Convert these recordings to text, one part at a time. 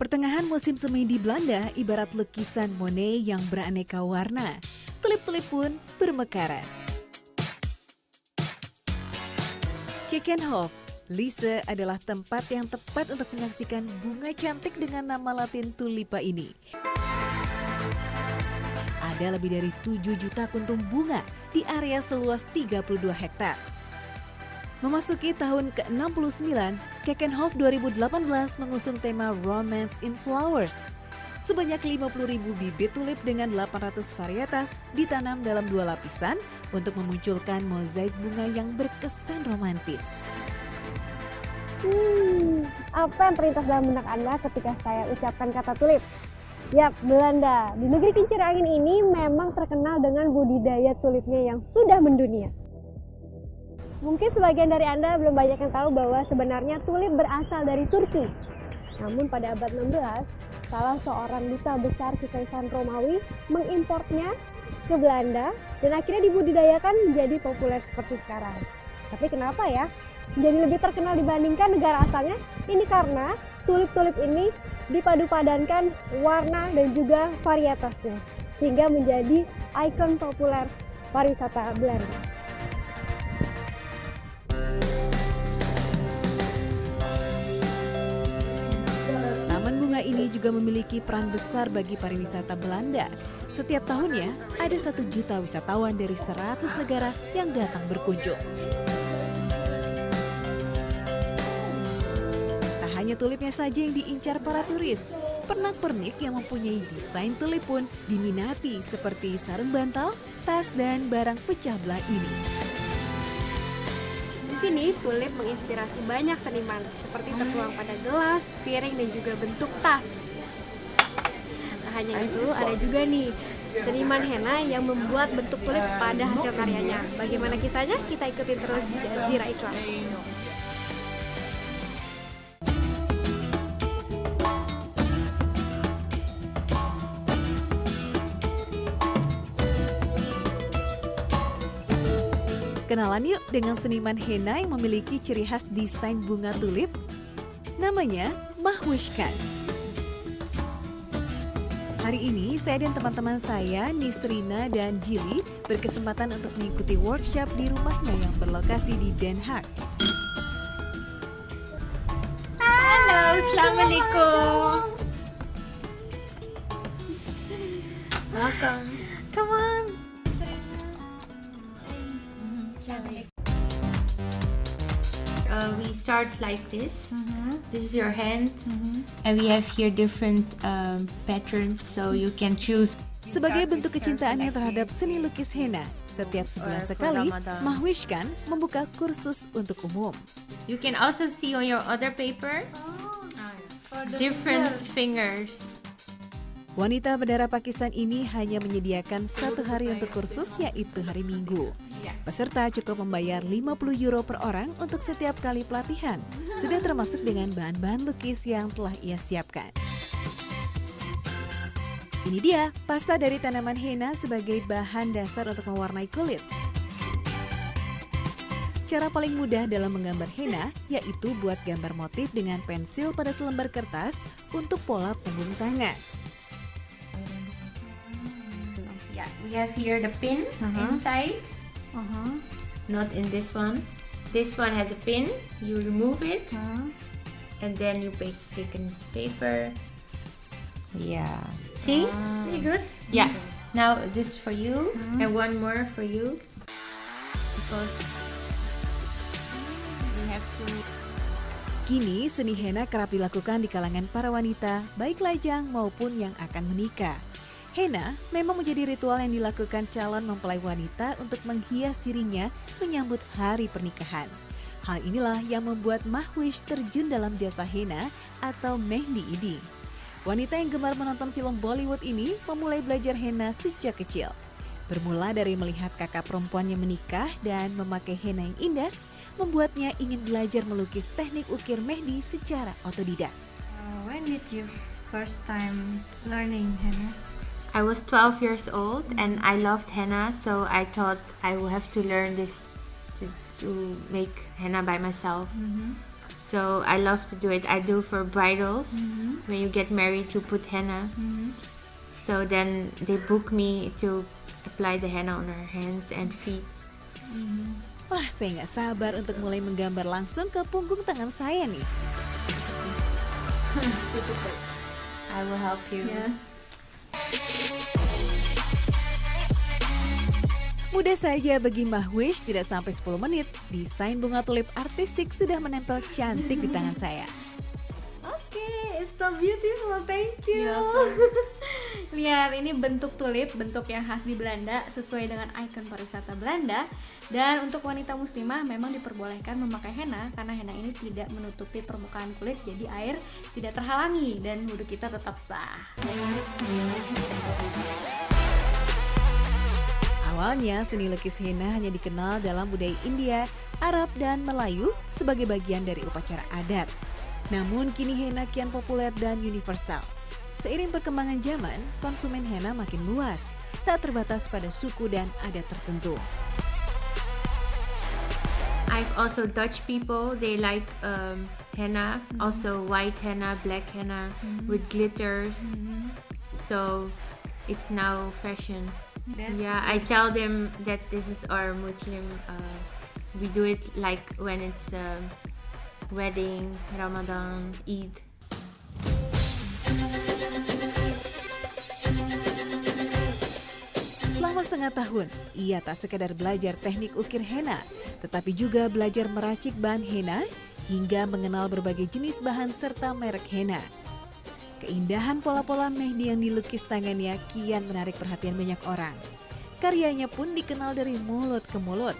Pertengahan musim semi di Belanda ibarat lukisan Monet yang beraneka warna. Tulip-tulip pun bermekaran. Keukenhof, Lisse adalah tempat yang tepat untuk menyaksikan bunga cantik dengan nama latin tulipa ini. Ada lebih dari 7 juta kuntum bunga di area seluas 32 hektar. Memasuki tahun ke-69, Keukenhof 2018 mengusung tema Romance in Flowers. Sebanyak 50.000 bibit tulip dengan 800 varietas ditanam dalam 2 lapisan untuk memunculkan mozaik bunga yang berkesan romantis. Apa yang terlintas dalam benak Anda ketika saya ucapkan kata tulip? Yap, Belanda. Di negeri kincir angin ini memang terkenal dengan budidaya tulipnya yang sudah mendunia. Mungkin sebagian dari Anda belum banyak yang tahu bahwa sebenarnya tulip berasal dari Turki. Namun pada abad 16, salah seorang duta besar Kekaisaran Romawi mengimportnya ke Belanda dan akhirnya dibudidayakan menjadi populer seperti sekarang. Tapi kenapa ya menjadi lebih terkenal dibandingkan negara asalnya? Ini karena tulip-tulip ini dipadu-padankan warna dan juga varietasnya sehingga menjadi ikon populer pariwisata Belanda. Taman bunga ini juga memiliki peran besar bagi pariwisata Belanda. Setiap tahunnya ada 1 juta wisatawan dari 100 negara yang datang berkunjung. Tak hanya tulipnya saja yang diincar para turis, pernak-pernik yang mempunyai desain tulip pun diminati seperti sarung bantal, tas, dan barang pecah belah ini. Di sini tulip menginspirasi banyak seniman seperti tertuang pada gelas, piring, dan juga bentuk tas. Tak hanya itu, ada juga nih seniman henna yang membuat bentuk tulip pada hasil karyanya. Bagaimana kisahnya? Kita ikutin terus di Jazeera Islam. Kenalan yuk dengan seniman henna yang memiliki ciri khas desain bunga tulip. Namanya Mahwishkan. Hari ini saya dan teman-teman saya, Nisrina dan Jili, berkesempatan untuk mengikuti workshop di rumahnya yang berlokasi di Den Haag. Halo, Assalamualaikum. Welcome. Come on. We start like this. This is your hand, and we have here different patterns, so you can choose. Sebagai bentuk kecintaannya terhadap seni lukis henna, setiap sebulan sekali, Mahwishkan membuka kursus untuk umum. You can also see on your other paper different fingers. Wanita berdarah Pakistan ini hanya menyediakan 1 hari untuk kursus, yaitu hari Minggu. Peserta cukup membayar 50 euro per orang untuk setiap kali pelatihan, sudah termasuk dengan bahan-bahan lukis yang telah ia siapkan. Ini dia pasta dari tanaman henna sebagai bahan dasar untuk mewarnai kulit. Cara paling mudah dalam menggambar henna yaitu buat gambar motif dengan pensil pada selembar kertas untuk pola punggung tangan. Yeah, we have here the pin inside. Not in this one. This one has a pin. You remove it, and then you take a paper. Yeah. See? See good? Yeah. Now this for you, and one more for you. Because we have to. Kini seni henna kerap dilakukan di kalangan para wanita, baik lajang maupun yang akan menikah. Henna memang menjadi ritual yang dilakukan calon mempelai wanita untuk menghias dirinya menyambut hari pernikahan. Hal inilah yang membuat Mahwish terjun dalam jasa henna atau mehndi ini. Wanita yang gemar menonton film Bollywood ini memulai belajar henna sejak kecil. Bermula dari melihat kakak perempuannya menikah dan memakai henna yang indah, membuatnya ingin belajar melukis teknik ukir mehndi secara otodidak. When did you first time learning henna? I was 12 years old and I loved henna, so I thought I will have to learn this to make henna by myself. So I love to do it. I do for bridals. When you get married, you put henna. So then they book me to apply the henna on her hands and feet. Wah, saya nggak sabar untuk mulai menggambar langsung ke punggung tangan saya nih. I will help you. Yeah. Mudah saja bagi Mahwish, tidak sampai 10 menit, desain bunga tulip artistik sudah menempel cantik di tangan saya. Okay, it's so beautiful. Thank you. Lihat, ini bentuk tulip, bentuk yang khas di Belanda sesuai dengan ikon pariwisata Belanda. Dan untuk wanita muslimah memang diperbolehkan memakai henna karena henna ini tidak menutupi permukaan kulit, jadi air tidak terhalangi dan wudhu kita tetap sah. Awalnya, seni lukis henna hanya dikenal dalam budaya India, Arab, dan Melayu sebagai bagian dari upacara adat. Namun, kini henna kian populer dan universal. Seiring perkembangan zaman, konsumen henna makin luas, tak terbatas pada suku dan adat tertentu. I've also Dutch people, they like henna, also white henna, black henna with glitters. So it's now fashion. Yeah, I tell them that this is our Muslim. We do it like when it's wedding, Ramadan, Eid. Selama setengah tahun, ia tak sekadar belajar teknik ukir henna, tetapi juga belajar meracik bahan henna hingga mengenal berbagai jenis bahan serta merek henna. Keindahan pola-pola mehdi yang dilukis tangannya kian menarik perhatian banyak orang. Karyanya pun dikenal dari mulut ke mulut.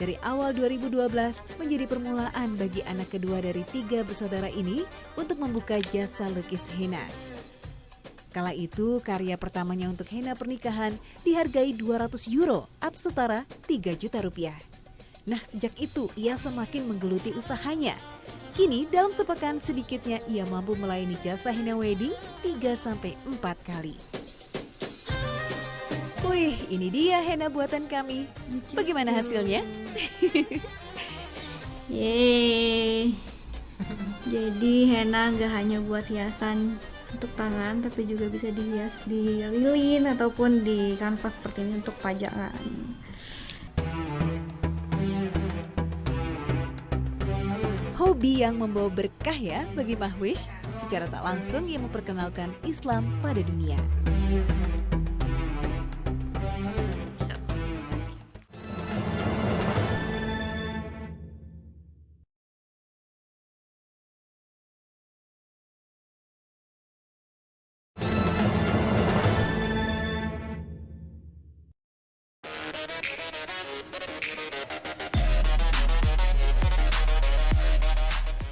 Dari awal 2012 menjadi permulaan bagi anak kedua dari 3 bersaudara ini untuk membuka jasa lukis henna. Kala itu, karya pertamanya untuk henna pernikahan dihargai 200 euro atau setara 3 juta rupiah. Nah, sejak itu ia semakin menggeluti usahanya. Kini dalam sepekan sedikitnya ia mampu melayani jasa henna wedding 3-4 kali. Wih, ini dia henna buatan kami. Bagaimana hasilnya? Yeay. Jadi henna gak hanya buat hiasan untuk tangan, tapi juga bisa dihias di lilin ataupun di kanvas seperti ini untuk pajangan. Hobi yang membawa berkah ya bagi Mahwish. Secara tak langsung ia memperkenalkan Islam pada dunia.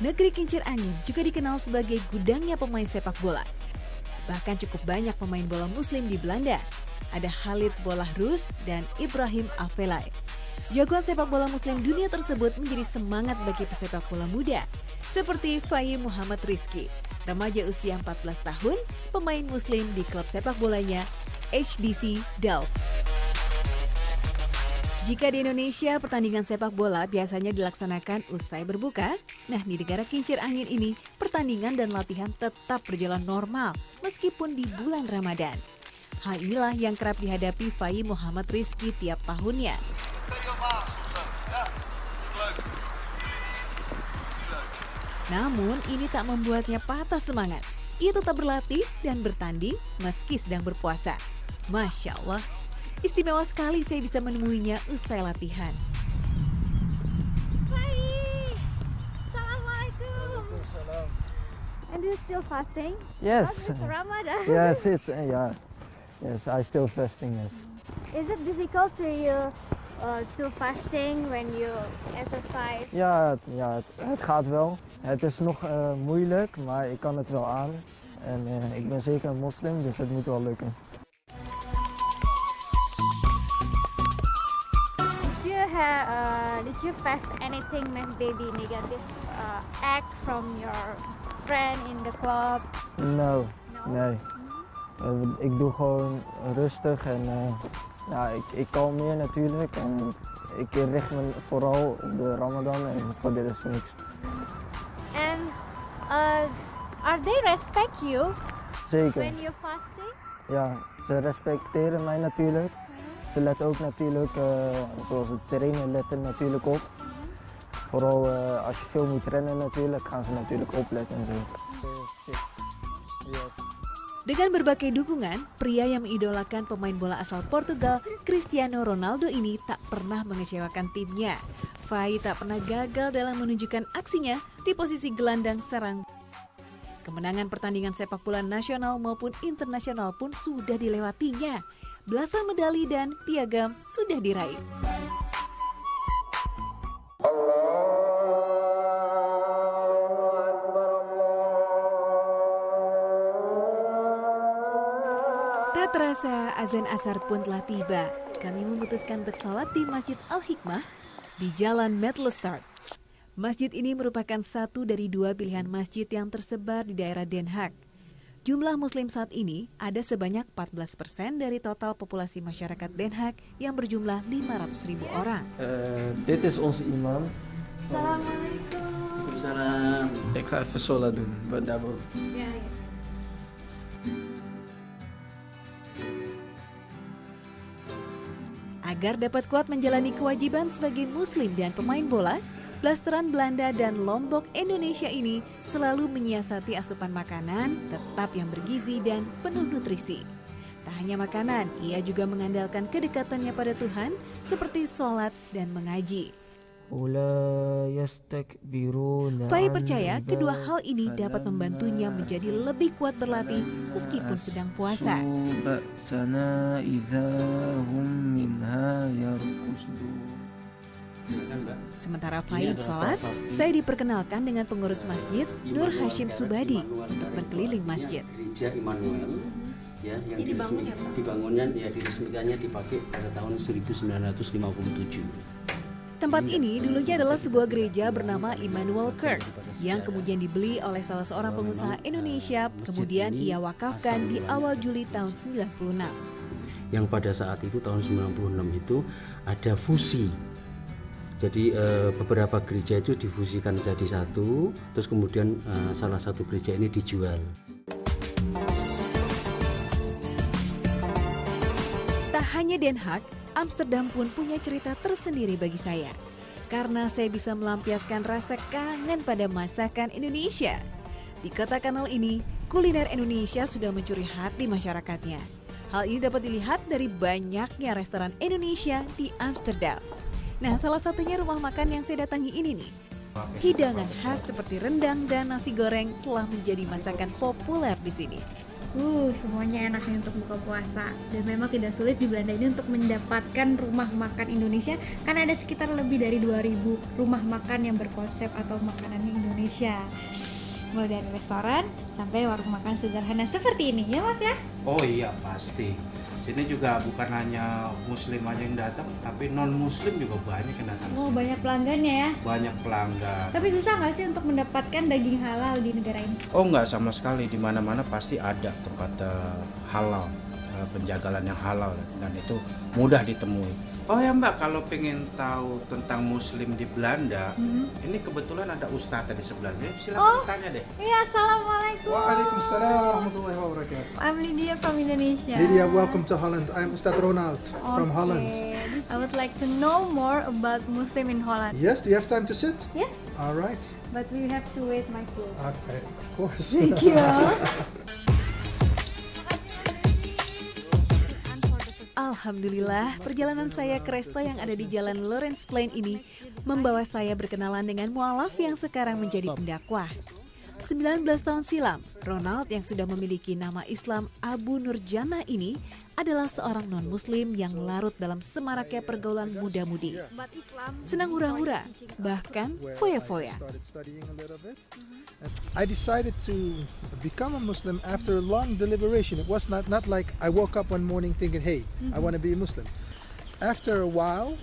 Negeri kincir angin juga dikenal sebagai gudangnya pemain sepak bola. Bahkan cukup banyak pemain bola muslim di Belanda. Ada Khalid Bolahrus dan Ibrahim Afellay. Jagoan sepak bola muslim dunia tersebut menjadi semangat bagi pesepak bola muda. Seperti Fahim Muhammad Rizky, remaja usia 14 tahun, pemain muslim di klub sepak bolanya HDC Delft. Jika di Indonesia, pertandingan sepak bola biasanya dilaksanakan usai berbuka. Nah, di negara kincir angin ini, pertandingan dan latihan tetap berjalan normal meskipun di bulan Ramadan. Hal inilah yang kerap dihadapi Fahim Muhammad Rizky tiap tahunnya. Namun, ini tak membuatnya patah semangat. Ia tetap berlatih dan bertanding meski sedang berpuasa. Masya Allah. Istimewa sekali saya bisa menemuinya usai latihan. Hai, Assalamualaikum. And you still fasting? Yes. It's Ramadan. Yes, yes, I still fasting, yes. Is it difficult to you to fasting when you exercise? Ja, het gaat wel. Het is nog moeilijk, maar ik kan het wel aan. En ik ben zeker een moslim, dus het moet wel lukken. Did you fast anything maybe negative act from your friend in the club? No, nee. Ik doe gewoon rustig en ik kalmeer natuurlijk. En ik richt me vooral op de Ramadan en voor de rest niks. Are they respect you Zeker. when you're fasting? Ja, ze respecteren mij natuurlijk. Ze letten ook natuurlijk, zoals het trainen, letten natuurlijk op. Vooral als je veel moet rennen natuurlijk, gaan ze natuurlijk opletten en zo. Dengan berbagai dukungan, pria yang mengidolakan pemain bola asal Portugal, Cristiano Ronaldo ini tak pernah mengecewakan timnya. Fai tak pernah gagal dalam menunjukkan aksinya di posisi gelandang serang. Kemenangan pertandingan sepak bola nasional maupun internasional pun sudah dilewatinya. Belasan medali dan piagam sudah diraih. Tak terasa azan asar pun telah tiba. Kami memutuskan untuk sholat di Masjid Al-Hikmah di Jalan Medlestad. Masjid ini merupakan satu dari dua pilihan masjid yang tersebar di daerah Den Haag. Jumlah muslim saat ini ada sebanyak 14% dari total populasi masyarakat Den Haag yang berjumlah 500.000 orang. Dit is onze imam. Assalamualaikum. Waalaikumsalam. Ik ga even sholat doen, buat daarboven. Ya. Agar dapat kuat menjalani kewajiban sebagai muslim dan pemain bola, Blasteran Belanda dan Lombok Indonesia ini selalu menyiasati asupan makanan tetap yang bergizi dan penuh nutrisi. Tak hanya makanan, ia juga mengandalkan kedekatannya pada Tuhan seperti sholat dan mengaji. Fai percaya kedua hal ini dapat membantunya menjadi lebih kuat berlatih meskipun sedang puasa. Sementara Fai sholat, saya diperkenalkan dengan pengurus masjid Nur Hashim Subadi untuk berkeliling masjid. Gereja Immanuel ya, yang diresmikannya dipakai pada tahun 1957. Tempat ini dulunya adalah sebuah gereja bernama Immanuel Kerk yang kemudian dibeli oleh salah seorang pengusaha Indonesia, kemudian ia wakafkan di awal Juli tahun 96. Yang pada saat itu tahun 96 itu ada fusi. Jadi beberapa gereja itu difusikan jadi satu, terus kemudian salah satu gereja ini dijual. Tak hanya Den Haag, Amsterdam pun punya cerita tersendiri bagi saya. Karena saya bisa melampiaskan rasa kangen pada masakan Indonesia. Di kota kanal ini, kuliner Indonesia sudah mencuri hati masyarakatnya. Hal ini dapat dilihat dari banyaknya restoran Indonesia di Amsterdam. Nah, salah satunya rumah makan yang saya datangi ini nih. Hidangan khas seperti rendang dan nasi goreng telah menjadi masakan populer di sini. Semuanya enak nih untuk buka puasa. Dan memang tidak sulit di Belanda ini untuk mendapatkan rumah makan Indonesia, karena ada sekitar lebih dari 2000 rumah makan yang berkonsep atau makanannya Indonesia. Mulai dari restoran sampai warung makan sederhana seperti ini, ya Mas ya? Oh iya pasti. Sini juga bukan hanya muslim aja yang datang, tapi non muslim juga banyak yang datang. Oh, banyak pelanggannya ya? Banyak pelanggan. Tapi susah nggak sih untuk mendapatkan daging halal di negara ini? Oh nggak sama sekali, di mana-mana pasti ada tempat halal, penjagalan yang halal, dan itu mudah ditemui. Oh ya Mbak, kalau pengen tahu tentang muslim di Belanda, ini kebetulan ada ustadznya di sebelahnya. Silakan tanya deh. Iya, assalamualaikum. Waalaikumsalam warahmatullahi wabarakatuh. I'm Lydia from Indonesia. Lydia, welcome to Holland. I'm Ustad Ronald from Holland. I would like to know more about Muslim in Holland. Yes, do you have time to sit? Yes, All right. but we have to wait my food. Okay, of course. Thank you. Alhamdulillah, perjalanan saya ke resto yang ada di Jalan Lorenzplein ini membawa saya berkenalan dengan mualaf yang sekarang menjadi pendakwah. 19 tahun silam, Ronald yang sudah memiliki nama Islam Abu Nurjana ini adalah seorang non-muslim yang larut dalam semaraknya pergaulan muda-mudi. Senang hura-hura, bahkan foya-foya. I decided to become a Muslim after a long deliberation. It was not like I woke up one morning thinking, hey, I want to be a Muslim. After a while,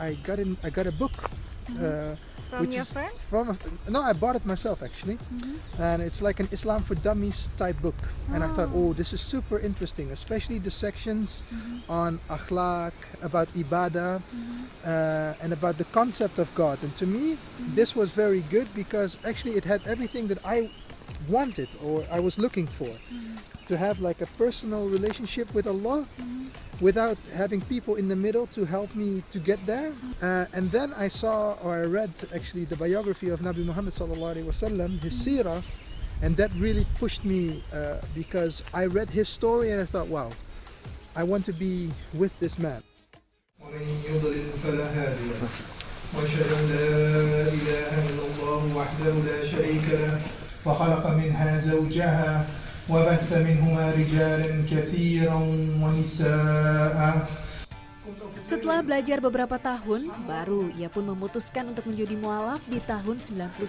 I got a book From which your is friend? no, I bought it myself actually, and it's like an Islam for Dummies type book. And I thought, oh, this is super interesting, especially the sections on akhlaq, about ibadah, and about the concept of God. And to me, this was very good because actually it had everything that I wanted or I was looking for. To have like a personal relationship with Allah without having people in the middle to help me to get there. And then I saw, or I read actually the biography of Nabi Muhammad sallallahu alaihi wasallam, his seerah, and that really pushed me because I read his story and I thought, wow, I want to be with this man. ومن يضلل فلا هادي له واشهد ان لا اله الا الله وحده لا شريك له وخلق منها زوجها وبث منهما رجالا كثيرا ونساء. Setelah belajar beberapa tahun, baru ia pun memutuskan untuk menjadi mualaf di tahun 99.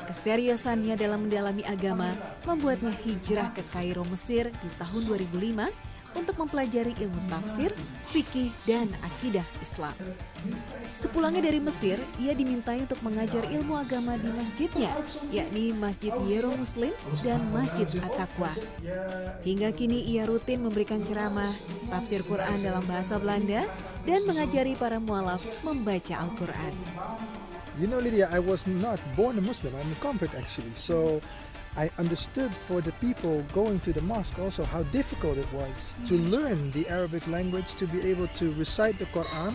Keseriusannya dalam mendalami agama membuatnya hijrah ke Kairo, Mesir di tahun 2005 untuk mempelajari ilmu tafsir, fikih, dan akidah Islam. Sepulangnya dari Mesir, ia dimintai untuk mengajar ilmu agama di masjidnya, yakni Masjid Yero Muslim dan Masjid At-Taqwa. Hingga kini ia rutin memberikan ceramah, tafsir Quran dalam bahasa Belanda, dan mengajari para mualaf membaca Al-Quran. You know, Lydia, I was not born a Muslim. I'm a convert actually. So I understood for the people going to the mosque also how difficult it was to learn the Arabic language, to be able to recite the Quran.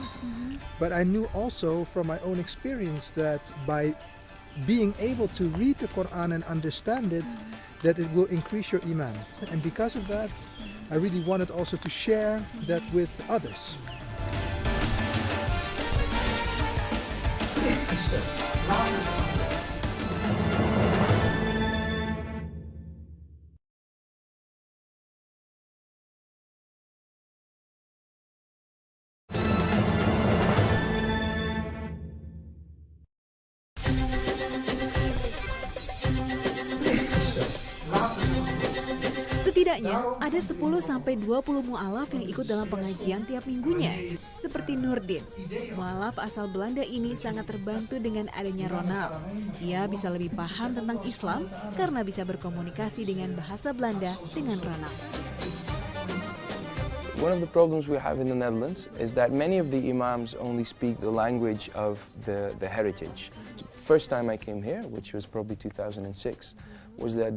But I knew also from my own experience that by being able to read the Quran and understand it, that it will increase your iman. And because of that, I really wanted also to share that with others. Setidaknya ada 10-20 mualaf yang ikut dalam pengajian tiap minggunya. Seperti Nurdin, mualaf asal Belanda ini sangat terbantu dengan adanya Ronald. Ia bisa lebih paham tentang Islam karena bisa berkomunikasi dengan bahasa Belanda dengan Ronald. One of the problems we have in the Netherlands is that many of the imams only speak the language of the heritage. First time I came here, which was probably 2006, was that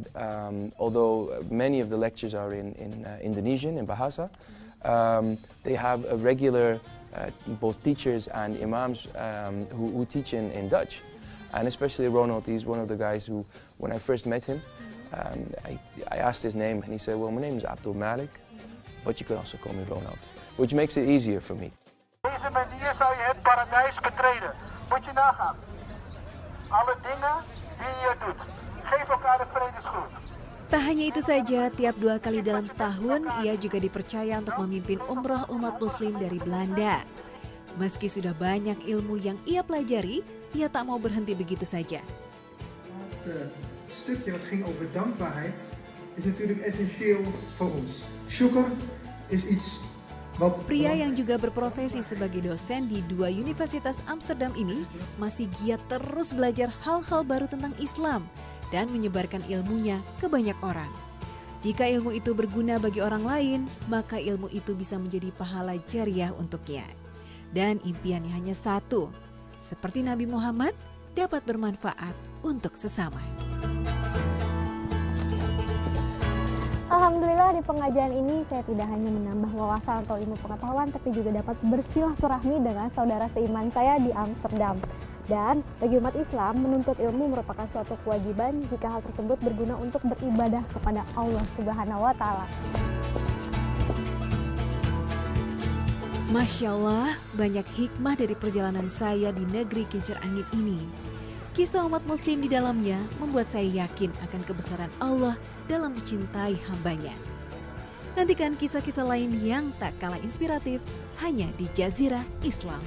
although many of the lectures are in Indonesian, in Bahasa, they have a regular, both teachers and imams who teach in Dutch. And especially Ronald, he's one of the guys who, when I first met him, I asked his name and he said, well, my name is Abdul Malik, but you can also call me Ronald, which makes it easier for me. Deze manier zou je het paradijs betreden. Moet je nagaan. Alle dingen die je doet. Geef elkaar de vredesgroet. Tak hanya itu saja, tiap 2 kali dalam setahun, ia juga dipercaya untuk memimpin umroh umat muslim dari Belanda. Meski sudah banyak ilmu yang ia pelajari, ia tak mau berhenti begitu saja. Het stukje wat ging over dankbaarheid is natuurlijk essentieel voor ons. Syukur is iets wat... Pria yang juga berprofesi sebagai dosen di 2 universitas Amsterdam ini masih giat terus belajar hal-hal baru tentang Islam dan menyebarkan ilmunya ke banyak orang. Jika ilmu itu berguna bagi orang lain, maka ilmu itu bisa menjadi pahala jariah untuknya. Dan impiannya hanya satu, seperti Nabi Muhammad, dapat bermanfaat untuk sesama. Alhamdulillah di pengajian ini saya tidak hanya menambah wawasan atau ilmu pengetahuan, tapi juga dapat bersilaturahmi dengan saudara seiman saya di Amsterdam. Dan bagi umat Islam, menuntut ilmu merupakan suatu kewajiban jika hal tersebut berguna untuk beribadah kepada Allah Subhanahu wa Ta'ala. Masya Allah, banyak hikmah dari perjalanan saya di negeri kincir angin ini. Kisah umat muslim di dalamnya membuat saya yakin akan kebesaran Allah dalam mencintai hambanya. Nantikan kisah-kisah lain yang tak kalah inspiratif hanya di Jazirah Islam.